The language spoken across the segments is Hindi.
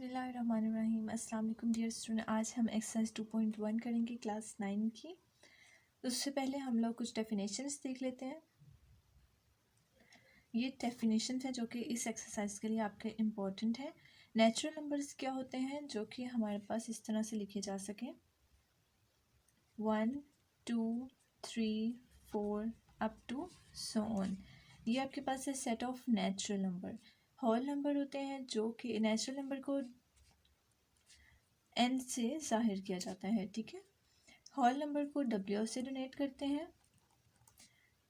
बिस्मिल्लाहिर्रहमानिर्रहीम। अस्सलाम वालेकुम डियर स्टूडेंट। आज हम एक्सरसाइज 2.1 करेंगे क्लास 9 की। उससे पहले हम लोग कुछ डेफिनेशंस देख लेते हैं। ये डेफिनेशंस हैं जो कि इस एक्सरसाइज के लिए आपके इम्पोर्टेंट है। नेचुरल नंबर्स क्या होते हैं जो कि हमारे पास इस तरह से लिखे जा सकें 1 2 3 4 अप टू सो ऑन। ये आपके पास है set of natural number. Whole number होते हैं जो कि नेचुरल नंबर को एन से ज़ाहिर किया जाता है, ठीक है। होल नंबर को डब्ल्यू से डोनेट करते हैं।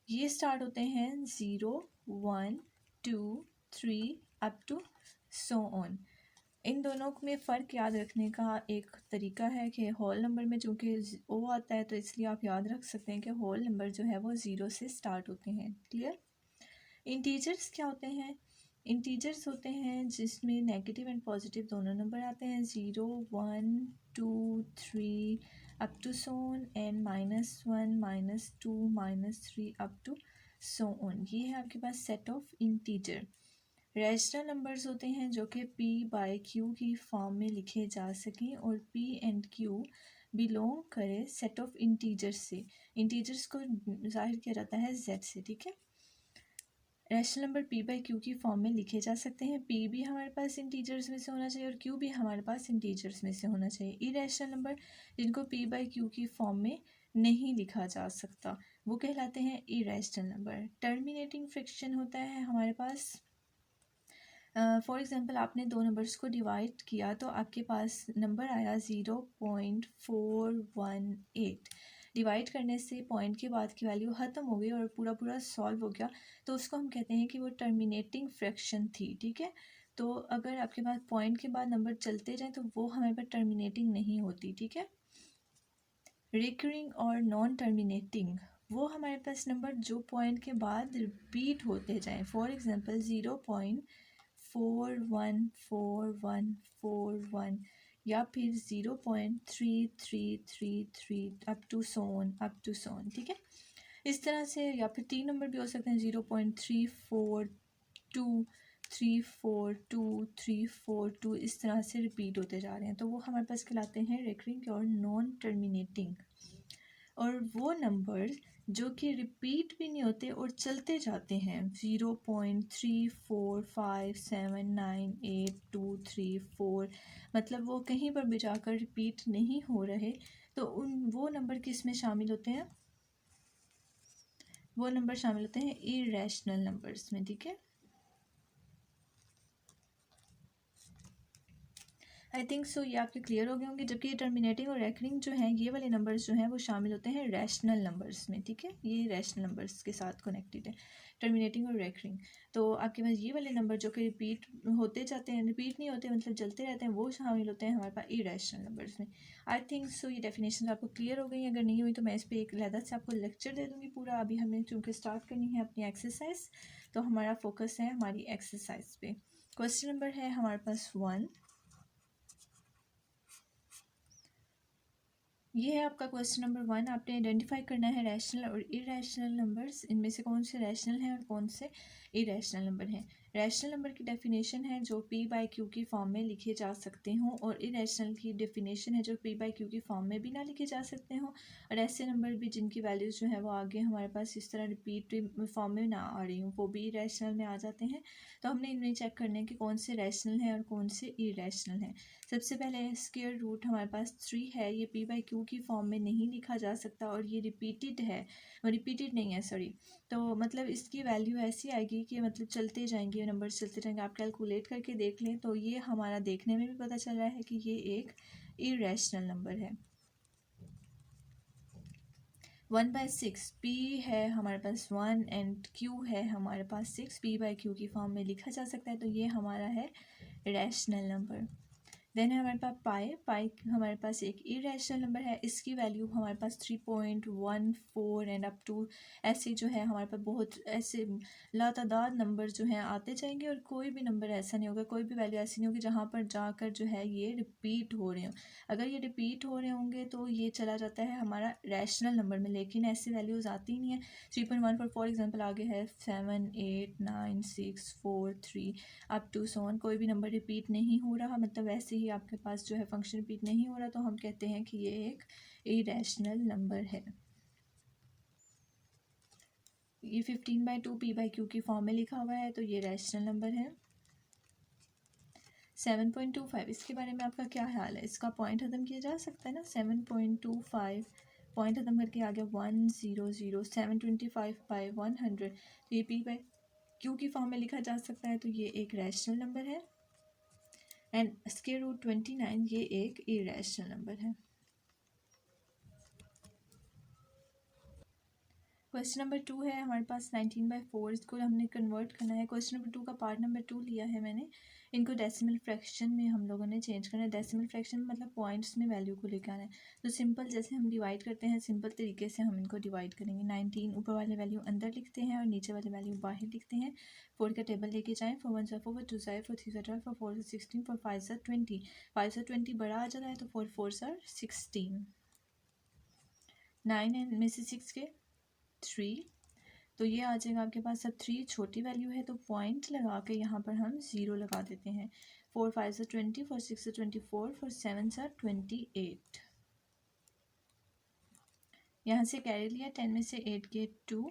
ये स्टार्ट होते हैं 0 1 2 3 अप टू सो ऑन। इन दोनों में फ़र्क याद रखने का एक तरीका है कि होल नंबर में चूँकि ओ आता है तो इसलिए आप याद रख सकते हैं कि होल नंबर जो है वो 0 से स्टार्ट होते हैं। क्लियर। इंटीजर्स क्या होते हैं? इंटीजर्स होते हैं जिसमें नेगेटिव एंड पॉजिटिव दोनों नंबर आते हैं 0 1 2 3 up to so on and -1 -2 -3 up to so on. ये है आपके पास set of integer. Rational numbers होते हैं जो कि p बाय q की फॉर्म में लिखे जा सकें और p एंड q बिलोंग करे सेट ऑफ इंटीजर्स से। इंटीजर्स को जाहिर किया जाता है z से, ठीक है। Rational number p by q की फॉर्म में लिखे जा सकते हैं। p भी हमारे पास इंटीजर्स में से होना चाहिए और q भी हमारे पास इंटीजर्स में से होना चाहिए। इरेशनल नंबर जिनको p बाई q की फॉर्म में नहीं लिखा जा सकता वो कहलाते हैं इरेशनल नंबर। टर्मिनेटिंग फ्रैक्शन होता है हमारे पास। फॉर एग्ज़ाम्पल आपने दो नंबर्स को डिवाइड किया तो आपके पास नंबर आया 0.418। डिवाइड करने से पॉइंट के बाद की वैल्यू ख़त्म हो गई और पूरा पूरा सॉल्व हो गया, तो उसको हम कहते हैं कि वो टर्मिनेटिंग फ्रैक्शन थी, ठीक है। तो अगर आपके पास पॉइंट के बाद नंबर चलते जाएँ तो वो हमारे पास टर्मिनेटिंग नहीं होती, ठीक है। रिकरिंग और नॉन टर्मिनेटिंग वो हमारे पास नंबर जो पॉइंट के बाद रिपीट होते जाएँ। फॉर एग्ज़ाम्पल 0.414141 या फिर 0.3333 अप टू सोन ठीक है। इस तरह से या फिर तीन नंबर भी हो सकते हैं 0.342342 इस तरह से रिपीट होते जा रहे हैं, तो वो हमारे पास कहलाते हैं रिकरिंग और नॉन टर्मिनेटिंग। और वो नंबर जो कि रिपीट भी नहीं होते और चलते जाते हैं 0.34579823 मतलब वो कहीं पर भी जाकर रिपीट नहीं हो रहे, तो वो नंबर किस में शामिल होते हैं? वो नंबर शामिल होते हैं इरेशनल नंबर्स में, ठीक है। आई थिंक सो ये आपके क्लियर हो गए होंगे। जबकि टर्मिनेटिंग और रेकरिंग जो हैं ये वाले नंबर्स जो हैं वो शामिल होते हैं रैशनल नंबर्स में, ठीक है। ये रैशनल नंबर्स के साथ कनेक्टेड है टर्मिनेटिंग और रेकरिंग। तो आपके पास ये वाले नंबर जो कि रिपीट होते जाते हैं, रिपीट नहीं होते मतलब चलते रहते हैं, वो शामिल होते हैं हमारे पास इरेशनल नंबर्स में। आई थिंक सो ये डेफिनेशन आपको क्लियर हो गई। अगर नहीं हुई तो मैं इस पर एक अलग से आपको लेक्चर दे दूँगी पूरा। अभी हमें चूँकि स्टार्ट करनी है अपनी एक्सरसाइज, तो हमारा फोकस है हमारी एक्सरसाइज पे। क्वेश्चन नंबर है हमारे पास 1। ये है आपका क्वेश्चन नंबर 1। आपने आइडेंटिफाई करना है रैशनल और इरेशनल नंबर्स, इनमें से कौन से रैशनल हैं और कौन से इरेशनल नंबर हैं। रैशनल नंबर की डेफिनेशन है जो p बाई क्यू की फॉर्म में लिखे जा सकते हों, और इरेशनल की डेफिनेशन है जो p बाई क्यू की फॉर्म में भी ना लिखे जा सकते हों, और ऐसे नंबर भी जिनकी वैल्यूज़ जो है वो आगे हमारे पास इस तरह रिपीट फॉर्म में ना आ रही हूँ, वो भी इरेशनल में आ जाते हैं। तो हमने इनमें चेक करना है कि कौन से रैशनल हैं और कौन से इरेशनल हैं। सबसे पहले स्क्वायर रूट हमारे पास 3 है, ये p बाई क्यू की फॉर्म में नहीं लिखा जा सकता और ये रिपीटेड है, रिपीटेड नहीं है सॉरी। तो मतलब इसकी वैल्यू ऐसी आएगी कि मतलब चलते जाएंगे नंबर, चलते जाएंगे। आप कैलकुलेट करके देख लें तो ये हमारा देखने में भी पता चल रहा है कि ये एक इरेशनल नंबर है। 1/6 p है हमारे पास 1 एंड q है हमारे पास 6, p बाई q की फॉर्म में लिखा जा सकता है, तो ये हमारा है रैशनल नंबर। देन है हमारे पास पाई। पाई हमारे पास एक इरेशनल नंबर है, इसकी वैल्यू हमारे पास 3.14 एंड अप टू ऐसे जो है हमारे पास बहुत ऐसे लातादाद नंबर जो हैं आते जाएंगे, और कोई भी नंबर ऐसा नहीं होगा, कोई भी वैल्यू ऐसी नहीं होगी जहाँ पर जाकर जो है ये रिपीट हो रहे हो। अगर ये रिपीट हो रहे होंगे तो ये चला जाता है हमारा रैशनल नंबर में, लेकिन ऐसी वैल्यूज़ आती नहीं है। 3.14 फॉर एग्जांपल आगे है 7 8 9 6 4 3 अप टू सो ऑन। कोई भी नंबर रिपीट नहीं हो रहा, मतलब वैसे ही आपके पास जो है फंक्शन रिपीट नहीं हो रहा, तो हम कहते हैं कि ये एक इरेशनल नंबर है। ये 15/2 p/q की फॉर्म में लिखा हुआ है, तो ये रैशनल नंबर है। 7.25 इसके बारे में आपका क्या ख्याल है? इसका पॉइंट ख़त्म किया जा सकता है ना? 7.25 पॉइंट ख़त्म करके आ गया 100 725/100, तो ये p/q की फॉर्म में लिखा जा सकता है, तो ये एक रैशनल नंबर है। एंड स्क्वायर रूट 29 ये एक इरेशनल नंबर है। क्वेश्चन नंबर 2 है हमारे पास 19/4, इसको हमने कन्वर्ट करना है। क्वेश्चन नंबर 2 का पार्ट नंबर 2 लिया है मैंने, इनको डेसिमल फ्रैक्शन में हम लोगों ने चेंज करना है। डेसिमल फ्रैक्शन मतलब पॉइंट्स में वैल्यू को लेकर आना है। तो सिंपल जैसे हम डिवाइड करते हैं, सिंपल तरीके से हम इनको डिवाइड करेंगे। 19 ऊपर वाले वैल्यू अंदर लिखते हैं और नीचे वाले वैल्यू बाहर लिखते हैं। 4 का टेबल लेके जाएँ, 4 1 4 4 2 4 4 3 12 4 4 16 4 5 20, 5 20 बड़ा आ जाता है, तो 4 4 16, 9 में से 6 के 3, तो ये आ जाएगा आपके पास। अब 3 छोटी वैल्यू है, तो पॉइंट लगा के यहाँ पर हम 0 लगा देते हैं। 4 5 20, 4 6 24, 4 7 28, यहाँ से कैरी लिया, 10 में से 8 के 2,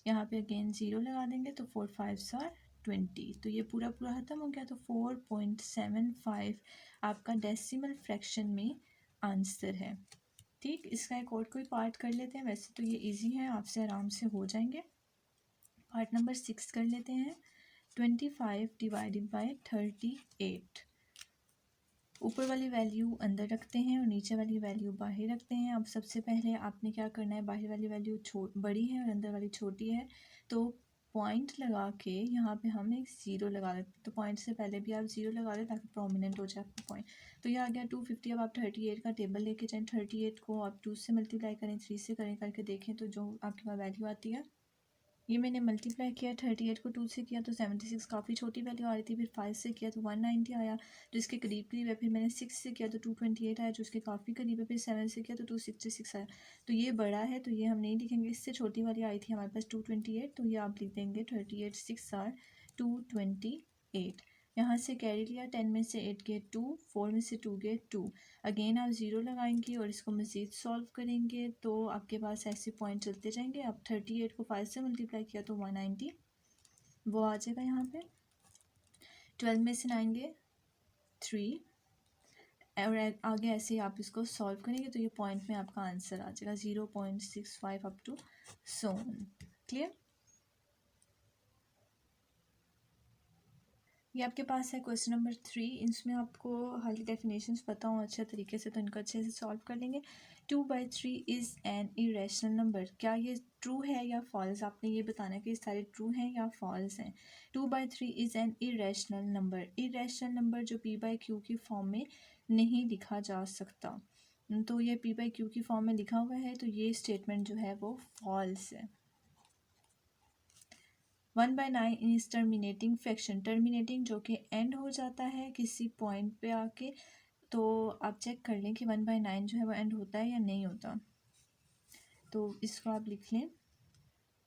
यहाँ पे अगेन 0 लगा देंगे, तो 4 5 20, तो ये पूरा पूरा ख़त्म हो गया। तो 4.75 आपका डेसिमल फ्रैक्शन में आंसर है। ठीक, इसका एक और कोई पार्ट कर लेते हैं, वैसे तो ये इजी है, आपसे आराम से हो जाएंगे। पार्ट नंबर 6 कर लेते हैं। 25 डिवाइडेड बाय 38, ऊपर वाली वैल्यू अंदर रखते हैं और नीचे वाली वैल्यू बाहर रखते हैं। अब सबसे पहले आपने क्या करना है, बाहर वाली वैल्यू बड़ी है और अंदर वाली छोटी है, तो पॉइंट लगा के यहाँ पे हम एक 0 लगा देते हैं। तो पॉइंट से पहले भी आप 0 लगा दें ताकि प्रोमिनेंट हो जाए आपका पॉइंट। तो ये आ गया 250। अब आप 38 का टेबल लेके जाएँ, 38 को आप 2 से मल्टीप्लाई करें, 3 से करें, करके देखें तो जो आपके पास वैल्यू आती है, ये मैंने मल्टीप्लाई किया, 38 को 2 से किया तो 76 काफ़ी छोटी वैल्यू आ रही थी। फिर 5 से किया तो 190 आया, जो इसके करीब करीब है। फिर मैंने 6 से किया तो 228 आया, जो इसके काफ़ी करीब है। फिर 7 से किया तो 266 आया, तो ये बड़ा है, तो ये हम नहीं लिखेंगे। इससे छोटी वाली आई थी हमारे पास 228, तो ये आप लिख देंगे 38 6 आर 228। यहाँ से कैरी लिया, 10 में से 8 गए 2, 4 में से 2 गए 2, अगेन आप 0 लगाएंगे और इसको मज़ीद सॉल्व करेंगे, तो आपके पास ऐसे पॉइंट चलते जाएंगे। अब 38 को 5 से मल्टीप्लाई किया तो 190 वो आ जाएगा यहाँ पे। 12 में से 9 गए 3, और आगे ऐसे ही आप इसको सॉल्व करेंगे, तो ये पॉइंट में आपका आंसर आ जाएगा 0.65 up to so on. Clear? ये आपके पास है क्वेश्चन नंबर 3। इसमें आपको हाल डेफिनेशंस पता हो अच्छे तरीके से, तो इनको अच्छे से सॉल्व कर लेंगे। 2/3 इज़ एन इरेशनल नंबर, क्या ये ट्रू है या फॉल्स? आपने ये बताना है कि सारे ट्रू हैं या फॉल्स हैं। 2/3 is an irrational number, irrational number जो p/q की फॉर्म में नहीं लिखा जा सकता, तो ये p/q की फॉर्म में लिखा हुआ है, तो ये स्टेटमेंट जो है वो फॉल्स है। 1/9 इज टर्मिनेटिंग फ्रैक्शन, टर्मिनेटिंग जो कि एंड हो जाता है किसी पॉइंट पे आके, तो आप चेक कर लें कि 1/9 जो है वो एंड होता है या नहीं होता। तो इसको आप लिख लें,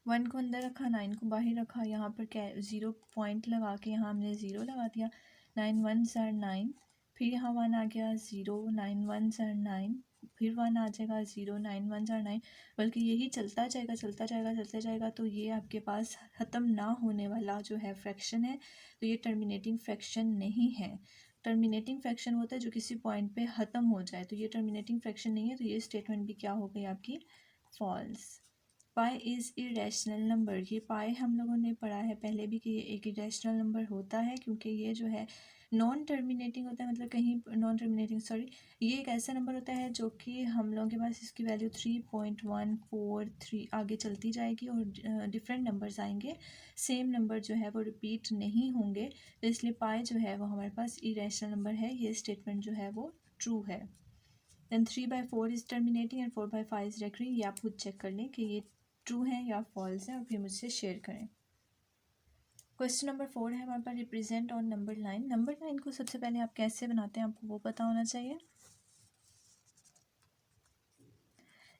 1 को अंदर रखा, 9 को बाहर रखा, यहाँ पर क्या 0 पॉइंट लगा के यहाँ हमने 0 लगा दिया। 9 1 9, फिर यहाँ 1 आ गया 0, 9 1 9, फिर 1 आ जाएगा 0, 9 1 9, बल्कि यही चलता जाएगा चलता जाएगा चलता जाएगा। तो ये आपके पास ख़त्म ना होने वाला जो है फ्रैक्शन है, तो ये टर्मिनेटिंग फ्रैक्शन नहीं है। टर्मिनेटिंग फ्रैक्शन होता है जो किसी पॉइंट पे ख़त्म हो जाए, तो ये टर्मिनेटिंग फ्रैक्शन नहीं है, तो ये स्टेटमेंट भी क्या हो गई आपकी, false. Pi is irrational number, ये पाई हम लोगों ने पढ़ा है पहले भी कि ये एक इरेशनल नंबर होता है, क्योंकि ये जो है नॉन टर्मिनेटिंग होता है, मतलब कहीं नॉन टर्मिनेटिंग सॉरी, ये एक ऐसा नंबर होता है जो कि हम लोगों के पास इसकी वैल्यू 3.143 आगे चलती जाएगी और डिफरेंट नंबर्स आएंगे, सेम नंबर जो है वो रिपीट नहीं होंगे, तो इसलिए पाई जो है वो हमारे पास इरेशनल नंबर है। ये स्टेटमेंट जो है वो ट्रू है। Then 3/4 is terminating and 4/5 is recurring. ये आप खुद चेक कर लें कि ये ट्रू है या फॉल्स है और फिर मुझसे शेयर करें। क्वेश्चन नंबर 4 है हमारे पास, represent on number line. Number line को सबसे पहले आप कैसे बनाते हैं आपको वो पता होना चाहिए।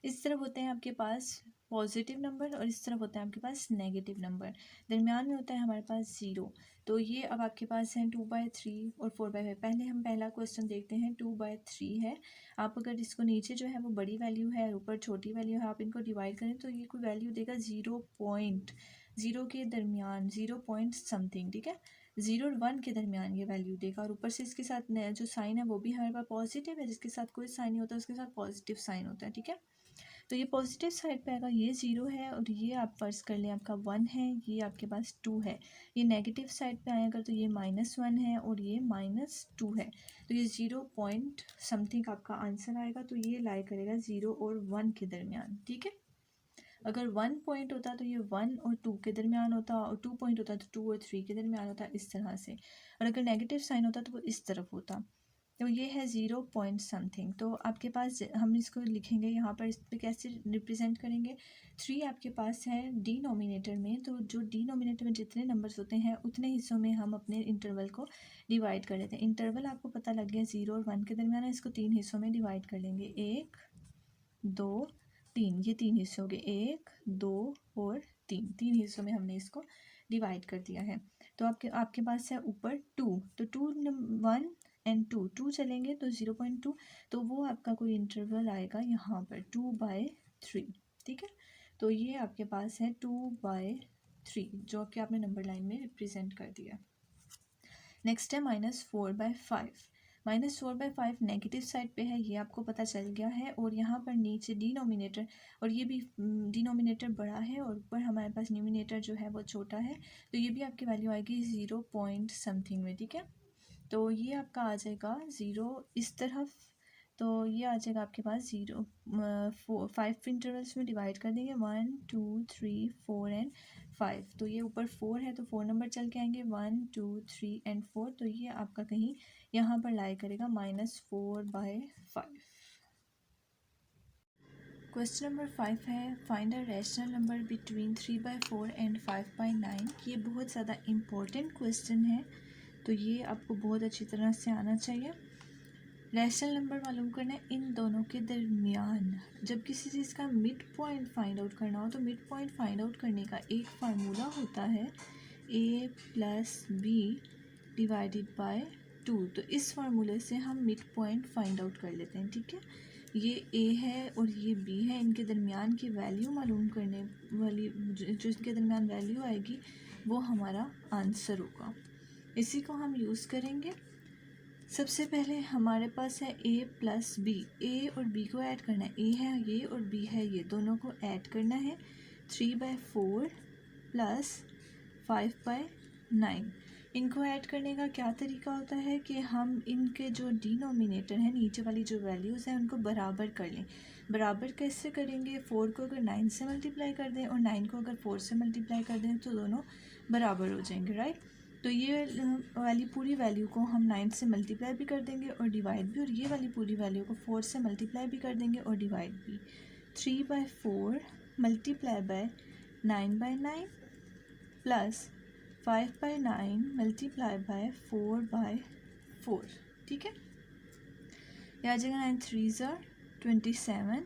इस तरफ होते हैं आपके पास पॉजिटिव नंबर और इस तरफ होता है आपके पास नेगेटिव नंबर, दरमियान में होता है हमारे पास ज़ीरो। तो ये अब आपके पास हैं 2/3 और 4/5। पहले हम पहला क्वेश्चन देखते हैं, 2/3 है। आप अगर इसको नीचे जो है वो बड़ी वैल्यू है और ऊपर छोटी वैल्यू है, आप इनको डिवाइड करें तो ये कोई वैल्यू देगा 0.0 के दरमियान, 0 समथिंग, ठीक है, 0 और 1 के दरमियान ये वैल्यू देगा। और ऊपर से इसके साथ जो साइन है वो भी हमारे पास पॉजिटिव है, जिसके साथ कोई साइन नहीं होता उसके साथ पॉजिटिव साइन होता है, ठीक है। तो ये पॉजिटिव साइड पे आएगा, ये 0 है और ये आप फर्ज कर लें आपका 1 है, ये आपके पास 2 है। ये नेगेटिव साइड पे आएगा तो ये -1 है और ये -2 है। तो ये 0 समथिंग आपका आंसर आएगा। तो ये लाई करेगा 0 और 1 के दरमियान, ठीक है। अगर 1 पॉइंट होता तो ये 1 और 2 के दरमियान होता, और 2 पॉइंट होता तो 2 और 3 के दरमियान होता, इस तरह से। और अगर नेगेटिव साइन होता तो वो इस तरफ होता। तो ये है 0 समथिंग। तो आपके पास हम इसको लिखेंगे यहाँ पर, इस पर कैसे रिप्रेजेंट करेंगे। 3 आपके पास है डिनोमिनेटर में, तो जो डिनोमिनेटर में जितने नंबर्स होते हैं उतने हिस्सों में हम अपने इंटरवल को डिवाइड कर लेते हैं। इंटरवल आपको पता लग गया 0 और 1 के दरमियान है, इसको 3 हिस्सों में डिवाइड कर लेंगे, 1 2 3, ये 3 हिस्से हो गए, 1 2 और 3, 3 हिस्सों में हमने इसको डिवाइड कर दिया है। तो आपके आपके पास है ऊपर 2, तो 2 1 एंड 2 चलेंगे तो 0.2, तो वो आपका कोई इंटरवल आएगा यहाँ पर 2/3, ठीक है। तो ये आपके पास है 2/3 जो कि आपने नंबर लाइन में रिप्रेजेंट कर दिया। नेक्स्ट है -4/5। -4/5 नेगेटिव साइड पे है, ये आपको पता चल गया है। और यहाँ पर नीचे डिनोमिनेटर, और ये भी डिनोमिनेटर बड़ा है और ऊपर हमारे पास न्यूमिनेटर जो है वो छोटा है, तो ये भी आपकी वैल्यू आएगी 0 समथिंग में, ठीक है। तो ये आपका आ जाएगा 0 इस तरफ, तो ये आ जाएगा आपके पास 5 इंटरवल्स में डिवाइड कर देंगे, 1 2 3 4 एंड 5। तो ये ऊपर 4 है तो 4 नंबर चल के आएंगे, 1 2 3 एंड 4। तो ये आपका कहीं यहाँ पर लाई करेगा -4/5। क्वेश्चन नंबर 5 है, find a rational number between 3/4 and 5/9। ये बहुत ज़्यादा इम्पोर्टेंट क्वेश्चन है, तो ये आपको बहुत अच्छी तरह से आना चाहिए। रैशनल नंबर मालूम करना है इन दोनों के दरमियान। जब किसी चीज़ का मिड पॉइंट फाइंड आउट करना हो तो मिड पॉइंट फाइंड आउट करने का एक फार्मूला होता है a + b डिवाइडेड बाय 2। तो इस फार्मूले से हम मिड पॉइंट फाइंड आउट कर लेते हैं, ठीक है। ये a है और ये b है, इनके दरमियान की वैल्यू मालूम करने वाली जो इनके दरमियान वैल्यू आएगी वो हमारा आंसर होगा। इसी को हम यूज़ करेंगे। सबसे पहले हमारे पास है a + b, a और b को ऐड करना है, a है ये और b है ये, दोनों को ऐड करना है। 3/4 + 5/9, इनको ऐड करने का क्या तरीका होता है कि हम इनके जो डिनोमिनेटर हैं, नीचे वाली जो वैल्यूज़ हैं उनको बराबर कर लें। बराबर कैसे करेंगे, 4 को अगर 9 से मल्टीप्लाई कर दें और 9 को अगर 4 से मल्टीप्लाई कर दें तो दोनों बराबर हो जाएंगे, राइट। तो ये वाली पूरी वैल्यू को हम 9 से मल्टीप्लाई भी कर देंगे और डिवाइड भी, और ये वाली पूरी वैल्यू को 4 से मल्टीप्लाई भी कर देंगे और डिवाइड भी। 3/4 multiply by 9/9 plus 5/9 multiply by 4/4, ठीक है। ये आ जाएगा 9 3s are 27,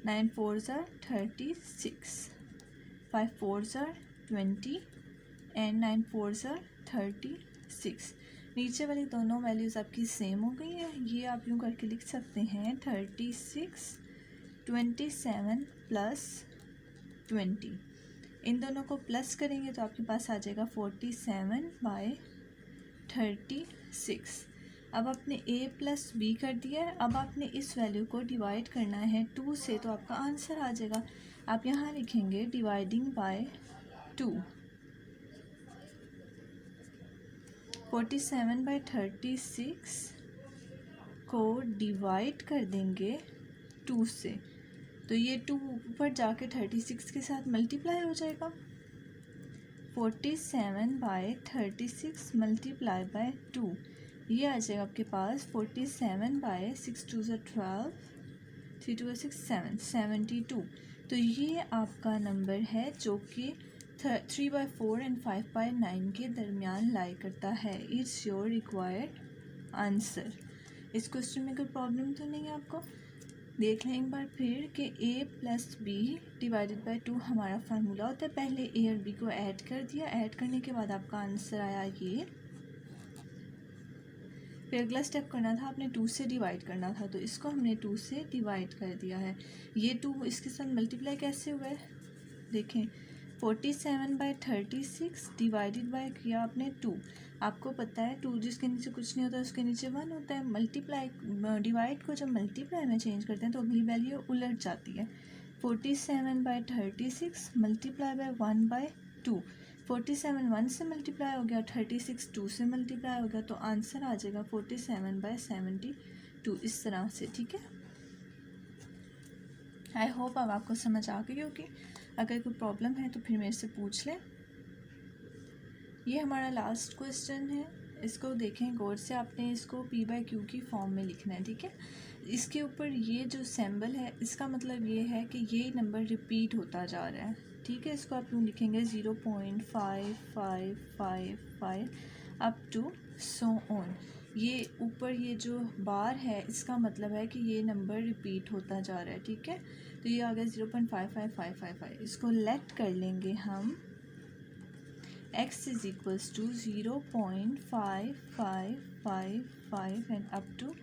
9 4s are 36, 5 4s are 20 and 9 4s are 36। नीचे वाली दोनों वैल्यूज़ आपकी सेम हो गई है, ये आप यूँ करके लिख सकते हैं 36 27 + 20। इन दोनों को प्लस करेंगे तो आपके पास आ जाएगा 47/36। अब आपने a + b कर दिया है, अब आपने इस वैल्यू को डिवाइड करना है 2 से, तो आपका आंसर आ जाएगा। आप यहाँ लिखेंगे डिवाइडिंग बाय 2। 47/36 को डिवाइड कर देंगे 2 से, तो ये 2 ऊपर जाके 36 के साथ मल्टीप्लाई हो जाएगा। 47/36 मल्टीप्लाई बाय 2, ये आ जाएगा आपके पास 47/6 2 12 3 2 6 7 72। तो ये आपका नंबर है जो कि 3/4 एंड 5/9 के दरमियान लाई करता है। It's your required answer. इस क्वेश्चन में कोई प्रॉब्लम तो नहीं है आपको? देख लें एक बार फिर कि a + b डिवाइडेड बाय 2 हमारा फार्मूला होता है। पहले a और b को ऐड कर दिया, ऐड करने के बाद आपका आंसर आया ये। फिर अगला स्टेप करना था, आपने 2 से डिवाइड करना था, तो इसको हमने 2 से डिवाइड कर दिया है। ये 2 इसके साथ मल्टीप्लाई कैसे हुआ है देखें। 47/36 डिवाइडेड बाय किया आपने 2। आपको पता है 2 जिसके नीचे कुछ नहीं होता उसके नीचे 1 होता है। मल्टीप्लाई डिवाइड को जब मल्टीप्लाई में चेंज करते हैं तो अगली वैल्यू उलट जाती है। 47/36 मल्टीप्लाई बाय 1/2। 47 1 से मल्टीप्लाई हो गया, 36 2 से मल्टीप्लाई हो गया, तो आंसर आ जाएगा 47/72 इस तरह से। ठीक है, आई होप अब आपको समझ आ गई होगी। अगर कोई प्रॉब्लम है तो फिर मेरे से पूछ लें। ये हमारा लास्ट क्वेश्चन है, इसको देखें गौर से। आपने इसको p/q की फॉर्म में लिखना है। ठीक है, इसके ऊपर ये जो सिंबल है इसका मतलब ये है कि ये नंबर रिपीट होता जा रहा है। ठीक है, इसको आप यूँ लिखेंगे 0.5555 अप टू सो ऑन। ये ऊपर ये जो बार है इसका मतलब है कि ये नंबर रिपीट होता जा रहा है। ठीक है, तो ये आ गया 0.55555। इसको लेट कर लेंगे हम x = 0.5555 and up to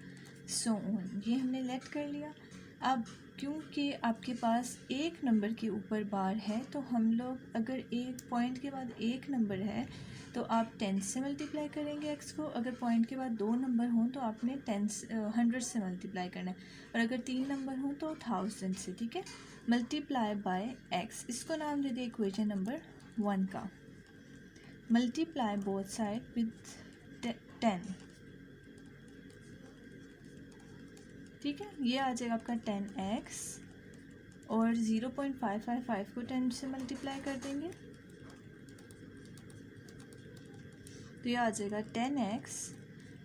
so on. ये हमने लेट कर लिया। अब क्योंकि आपके पास एक नंबर के ऊपर बार है तो हम लोग अगर एक पॉइंट के बाद एक नंबर है तो आप 10 से मल्टीप्लाई करेंगे x को। अगर पॉइंट के बाद 2 नंबर हों तो आपने 100 से मल्टीप्लाई करना है, और अगर 3 नंबर हों तो 1000 से। ठीक है, मल्टीप्लाई बाय x, इसको नाम दे दिया इक्वेशन नंबर 1 का। Multiply both side with 10। ठीक है, ये आ जाएगा आपका 10x, और 0.555 को 10 से मल्टीप्लाई कर देंगे तो ये आ जाएगा 10x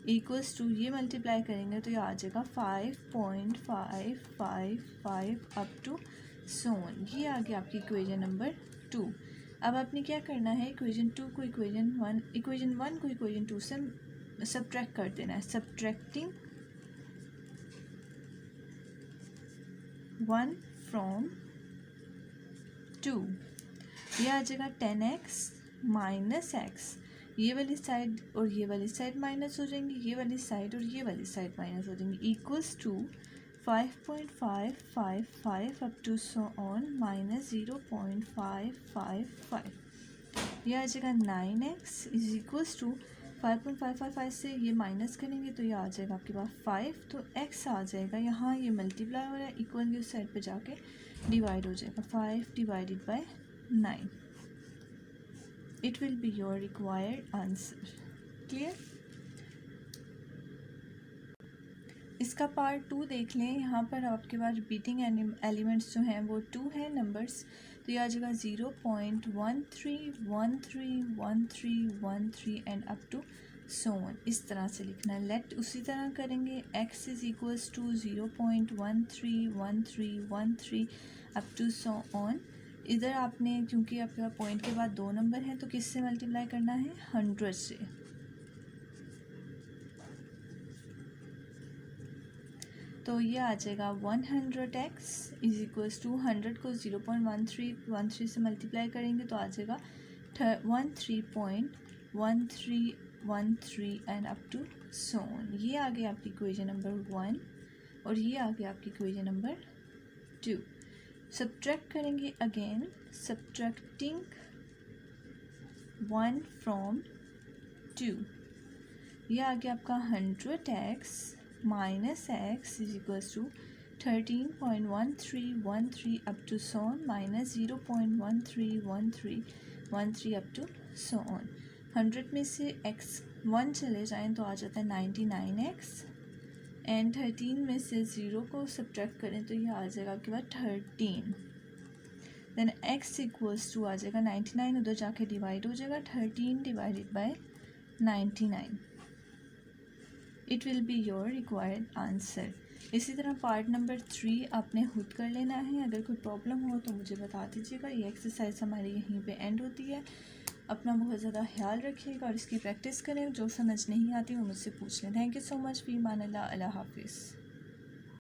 इक्वल्स टू, ये मल्टीप्लाई करेंगे तो ये आ जाएगा 5.555 अप टू सो ऑन। ये आ गया आपकी इक्वेशन नंबर 2। अब आपने क्या करना है, इक्वेशन 2 को इक्वेशन 1 को इक्वेशन 2 से सब्ट्रैक्ट कर देना है। सब्ट्रैक्टिंग 1 फ्रॉम 2, ये आ जाएगा 10x माइनस x। ये वाली साइड और ये वाली साइड माइनस हो जाएंगी, ये वाली साइड और ये वाली साइड माइनस हो जाएंगी, equals to 5.555 up to so on minus 0.555। ये आ जाएगा 9x इज इक्वल्स टू 5.555 से ये माइनस करेंगे तो ये आ जाएगा आपके पास 5, तो x आ जाएगा यहाँ, ये मल्टीप्लाई हो रहा है, इक्वल की उस साइड पे जाके डिवाइड हो जाएगा 5 divided by 9। It will be your required answer. Clear? इसका पार्ट 2 देख लें। यहाँ पर आपके पास रिपीटिंग एलिमेंट्स जो हैं वो 2 हैं नंबर्स, तो ये आ जाएगा 0.13131313 and up to so on. इस तरह से लिखना है। लेट उसी तरह करेंगे, x = 0.131313 up to so on. इधर आपने क्योंकि आपके पास पॉइंट के बाद 2 नंबर हैं तो किससे मल्टीप्लाई करना है, 100 से। तो ये आ जाएगा 100x इज इक्वल्स टू 100 को 0.1313 से मल्टीप्लाई करेंगे तो आ जाएगा 13.1313 and up to so on. ये आ गया आपकी इक्वेशन नंबर 1 और ये आ गया आपकी इक्वेशन नंबर 2। सब्ट्रैक्ट करेंगे अगेन, सब्ट्रैक्टिंग 1 फ्रॉम 2। ये आ गया आपका 100x minus x is equals to 13.1313 up to so on minus 0.131313 up to so on. 100 में से x1 चले जाएं तो आ जाता है 99x, एंड 13 में से 0 को सब्ट्रैक्ट करें तो ये आ जाएगा आपके पास 13। देन x इक्वल्स टू आ जाएगा 99, उधर जाके डिवाइड हो जाएगा 13 divided by 99। It will be your required answer. इसी तरह पार्ट नंबर 3 आपने खुद कर लेना है। अगर कोई प्रॉब्लम हो तो मुझे बता दीजिएगा। ये एक्सरसाइज हमारी यहीं पे एंड होती है। अपना बहुत ज़्यादा ख्याल रखिएगा और इसकी प्रैक्टिस करें। जो समझ नहीं आती वो मुझसे पूछ लें। Thank you so much. फ़ी मान अल्लाह। अल्लाह हाफिज़।